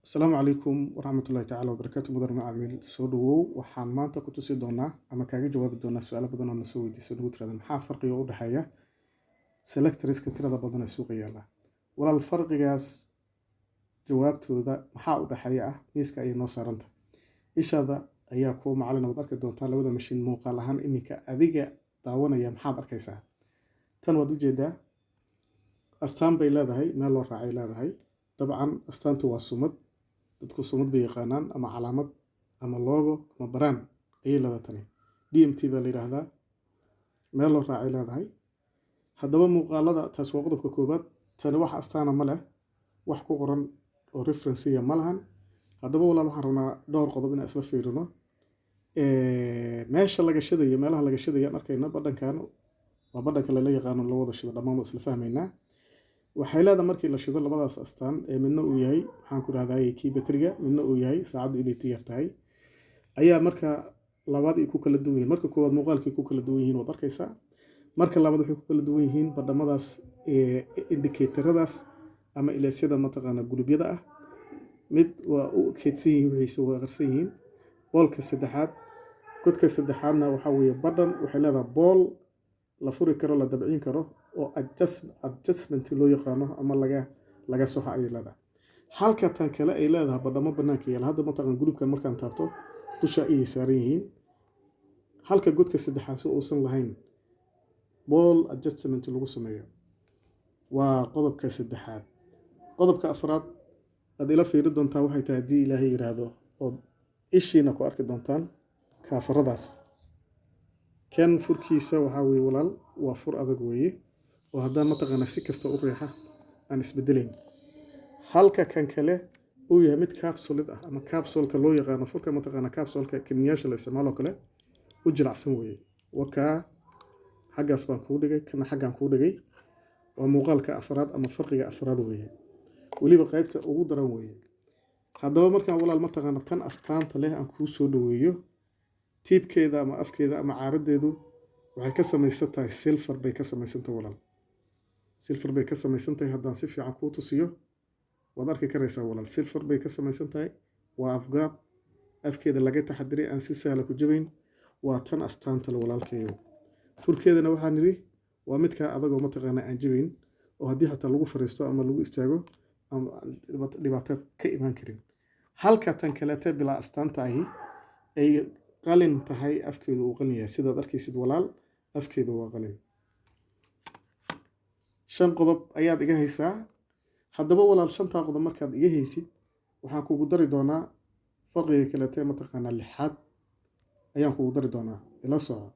السلام عليكم ورحمة الله تعالى وبركاته. مدر معامل سودو وحان maanta ku tusi doonaa ama kaaga jawaabi doonaa su'aalo badan oo na soo weydiisay nagu tirada maxaa farqiga u dhaxeeya selectorska tirada badan ee suuqa yaala. walaal farqigaas jawaabtooda maxaa u dhaxeeya ah miiska ay noo saaranta ishaada ayaa ku macallin wad arki doontaa labada mashiin muuqaal ahaan iminka adiga daawanaya maxaad arkaysaa. tan waad u jeedaa astaan bay leedahay meel loo raacay leedahay. dabcan astaantu waa sumad dadku sumad bay yaqaanaan ama calaamad ama logo ama brand ayay leedahay tani. DMT baa la yiraahdaa meel loo raacay leedahay. haddaba muuqaalada taas waa qodobka koobaad. tani wax astaana ma leh wax ku qoran oo reference ma lahan. haddaba walaal waxaan rabnaa dhowr qodob inaan isla fiirino. meesha laga shadayo meelaha laga shadayo arkayna badhankan waa badhanka la yaqaano la wada shido dhammaan isla fahmaynaa. waxay leedahay markii la shido labadaas astaan ee midna uu yahay waxaan ku raahdaa kii bateriga midna uu yahay saacadu inay tiyar tahay ayaa marka labaad ay ku kala duwan yihiin. marka koowaad muuqaalkii ku kala duwan yihiin waad arkaysaa. marka labaad waxay ku kala duwan yihiin badhamadaas indicatoradaas ama ilaasyada mataqaana gulubyada ah. mid waa u keedsan yihiin wixiisa waa qarsan yihiin. boolka saddexaad godka saddexaadna waxa weeye badhan waxay leedahay bool la furi karo la dabcin karo oo adjustment loo yaqaano ama laga soxa ay leedahay. halka tan kale ay leedahay badhamo banaanka yaala hadda mataqaan gulubkan markaan taabto dusha ay saaran yihiin. halka godka saddexaad uusan lahayn ball adjustment lagu sameeyo. waa qodobka saddexaad. qodobka afraad aad ila fiiri doontaa waxay tahay haddii ilaahay yiraahdo oo ishiina ku arki doontaan kaafaradaas. kan furkiisa waxaa weeye walaal waa fur adag weeye oo haddaan mataqaana si kasta u riixa aan isbedelayn. halka kan kale uu yahay mid capsulid ah ama capsulka loo yaqaano furka mataqaana capsulka kimiyaasha la isticmaalo kale u jilacsan weeye. wakaa xaggaas baan kuu dhigay kana xaggaan kuu dhigay. waa muuqaalka afraad ama farqiga afraad weeye weliba qaybta ugu daran weeye. haddaba markaan walaal mataqaana tan astaanta leh aan kuu soo dhaweeyo tiibkeeda ama afkeeda ama caaradeedu waxay ka samaysan tahay silver bay ka samaysan tahay walaal. silver bay ka samaysan tahay haddaan si fiican kuu tusiyo waad arki karaysaa walaal. silver bay ka samaysan tahay waa afgaab afkeeda laga taxadiray aan si sahla ku jabayn. waa tan astaanta la walaalkeeyo. furkeedana waxaan nidhi waa midkaa adagoo mataqaana aan jabayn oo haddii xataa lagu fariisto ama lagu istaago ama dhibaato ka imaan karin. halka tan kaleete bilaa astaanta ahi ay qalin tahay afkeedu uu qalin yahay sidaad arkaysid walaal afkeedu waa qalin. 5 qodob ayaad iga haysaa. haddaba walaal 5 qodob markaad iga haysid waxaan kugu dari doonaa farqiga kaleete mataqaana lixaad ayaan kugu dari doonaa ila soco.